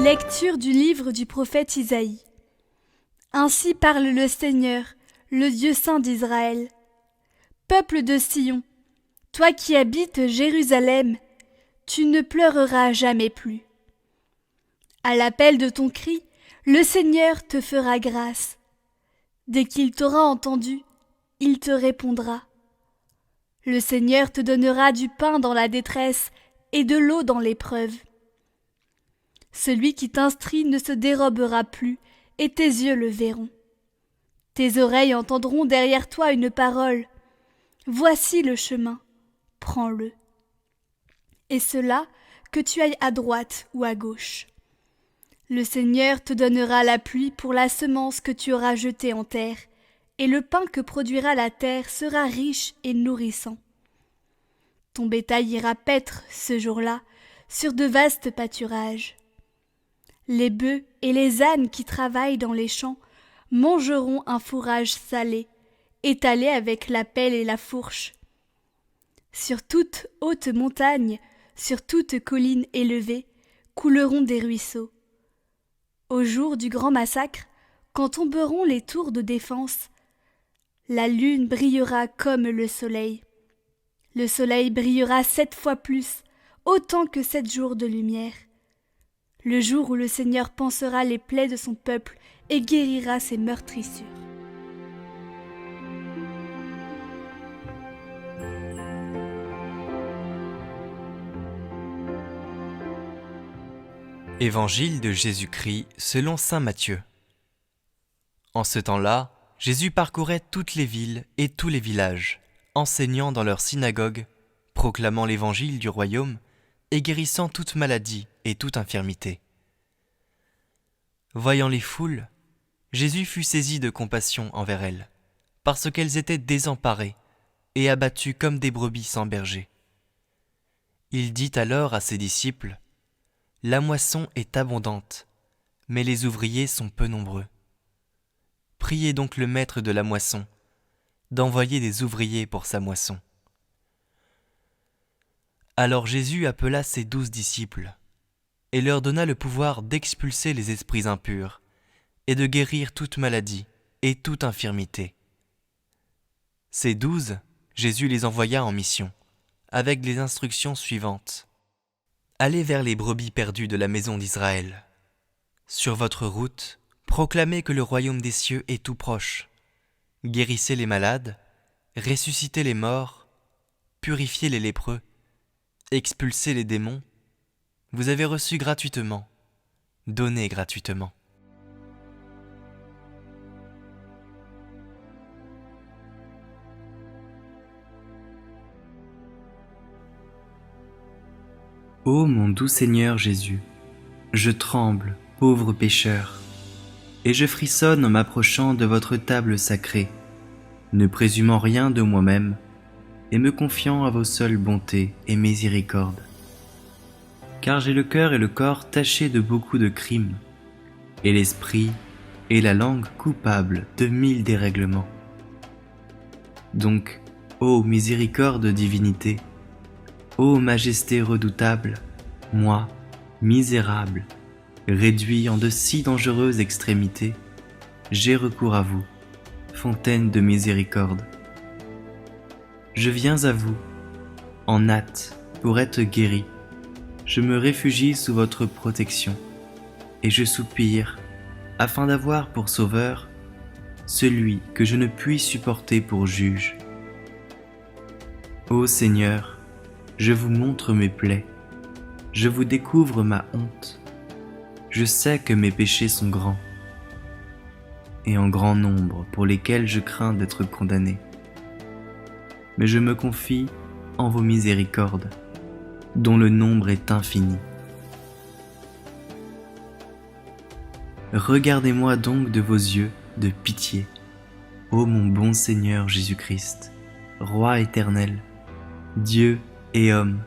Lecture du livre du prophète Isaïe. Ainsi parle le Seigneur, le Dieu saint d'Israël. Peuple de Sion, toi qui habites Jérusalem, tu ne pleureras jamais plus. À l'appel de ton cri, le Seigneur te fera grâce. Dès qu'il t'aura entendu, il te répondra. Le Seigneur te donnera du pain dans la détresse et de l'eau dans l'épreuve. Celui qui t'instruit ne se dérobera plus, et tes yeux le verront. Tes oreilles entendront derrière toi une parole. Voici le chemin, prends-le. Et cela, que tu ailles à droite ou à gauche. Le Seigneur te donnera la pluie pour la semence que tu auras jetée en terre, et le pain que produira la terre sera riche et nourrissant. Ton bétail ira paître ce jour-là sur de vastes pâturages. Les bœufs et les ânes qui travaillent dans les champs mangeront un fourrage salé, étalé avec la pelle et la fourche. Sur toute haute montagne, sur toute colline élevée, couleront des ruisseaux. Au jour du grand massacre, quand tomberont les tours de défense, la lune brillera comme le soleil. Le soleil brillera 7 fois plus, autant que 7 jours de lumière. Le jour où le Seigneur pansera les plaies de son peuple et guérira ses meurtrissures. Évangile de Jésus-Christ selon saint Matthieu. En ce temps-là, Jésus parcourait toutes les villes et tous les villages, enseignant dans leurs synagogues, proclamant l'évangile du royaume et guérissant toute maladie et toute infirmité. Voyant les foules, Jésus fut saisi de compassion envers elles, parce qu'elles étaient désemparées et abattues comme des brebis sans berger. Il dit alors à ses disciples : « La moisson est abondante, mais les ouvriers sont peu nombreux. Priez donc le maître de la moisson d'envoyer des ouvriers pour sa moisson. » Alors Jésus appela ses 12 disciples et leur donna le pouvoir d'expulser les esprits impurs et de guérir toute maladie et toute infirmité. Ces 12, Jésus les envoya en mission, avec les instructions suivantes. Allez vers les brebis perdues de la maison d'Israël. Sur votre route, proclamez que le royaume des cieux est tout proche. Guérissez les malades, ressuscitez les morts, purifiez les lépreux, expulsez les démons. Vous avez reçu gratuitement, donnez gratuitement. Ô mon doux Seigneur Jésus, je tremble, pauvre pécheur, et je frissonne en m'approchant de votre table sacrée, ne présumant rien de moi-même, et me confiant à vos seules bontés et miséricordes. Car j'ai le cœur et le corps tachés de beaucoup de crimes, et l'esprit et la langue coupables de 1000 dérèglements. Donc, ô miséricorde divinité, ô majesté redoutable, moi, misérable, réduit en de si dangereuses extrémités, j'ai recours à vous, fontaine de miséricorde. Je viens à vous, en hâte, pour être guéri. Je me réfugie sous votre protection, et je soupire, afin d'avoir pour sauveur celui que je ne puis supporter pour juge. Ô Seigneur, je vous montre mes plaies, je vous découvre ma honte. Je sais que mes péchés sont grands, et en grand nombre pour lesquels je crains d'être condamné. Mais je me confie en vos miséricordes, dont le nombre est infini. Regardez-moi donc de vos yeux de pitié, ô mon bon Seigneur Jésus-Christ, Roi éternel, Dieu et homme,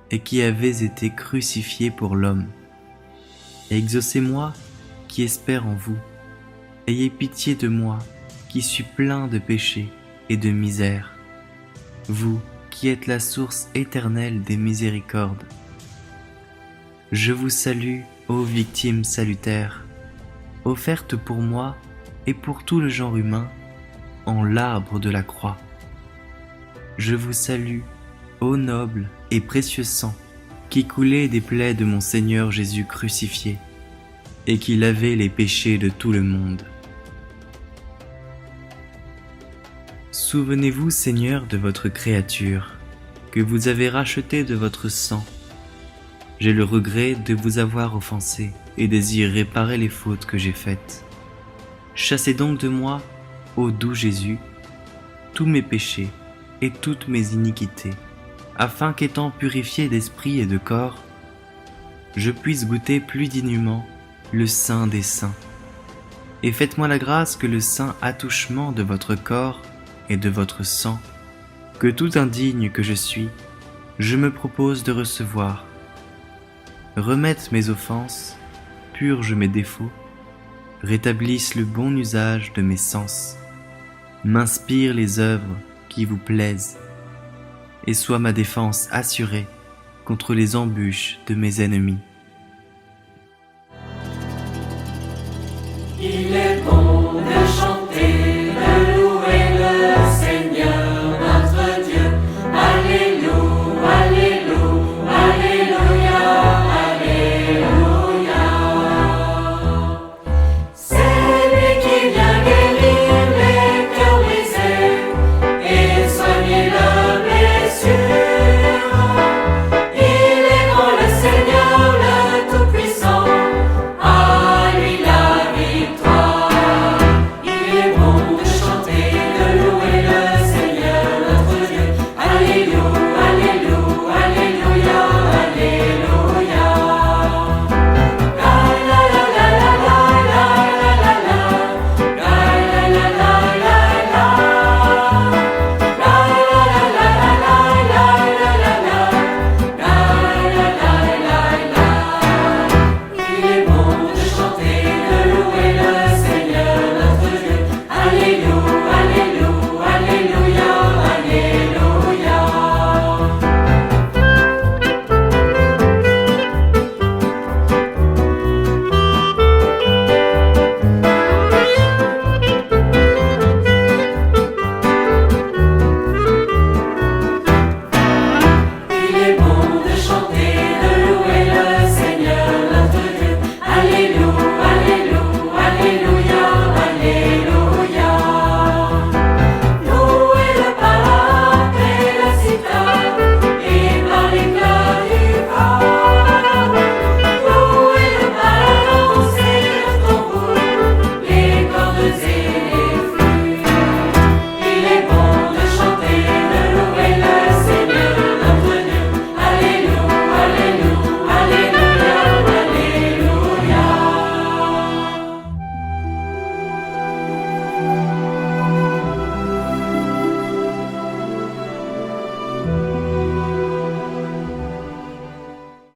et qui avez été crucifié pour l'homme. Exaucez-moi qui espère en vous, ayez pitié de moi qui suis plein de péchés et de misère, vous qui êtes la source éternelle des miséricordes. Je vous salue, ô victime salutaire, offerte pour moi et pour tout le genre humain en l'arbre de la croix. Je vous salue, ô noble et précieux sang, qui coulait des plaies de mon Seigneur Jésus crucifié, et qui lavait les péchés de tout le monde. Souvenez-vous, Seigneur, de votre créature, que vous avez rachetée de votre sang. J'ai le regret de vous avoir offensé et désire réparer les fautes que j'ai faites. Chassez donc de moi, ô doux Jésus, tous mes péchés et toutes mes iniquités, afin qu'étant purifié d'esprit et de corps, je puisse goûter plus dignement le Saint des Saints. Et faites-moi la grâce que le saint attouchement de votre corps et de votre sang, que tout indigne que je suis, je me propose de recevoir, remette mes offenses, purge mes défauts, rétablisse le bon usage de mes sens, m'inspire les œuvres qui vous plaisent, et soit ma défense assurée contre les embûches de mes ennemis. Il est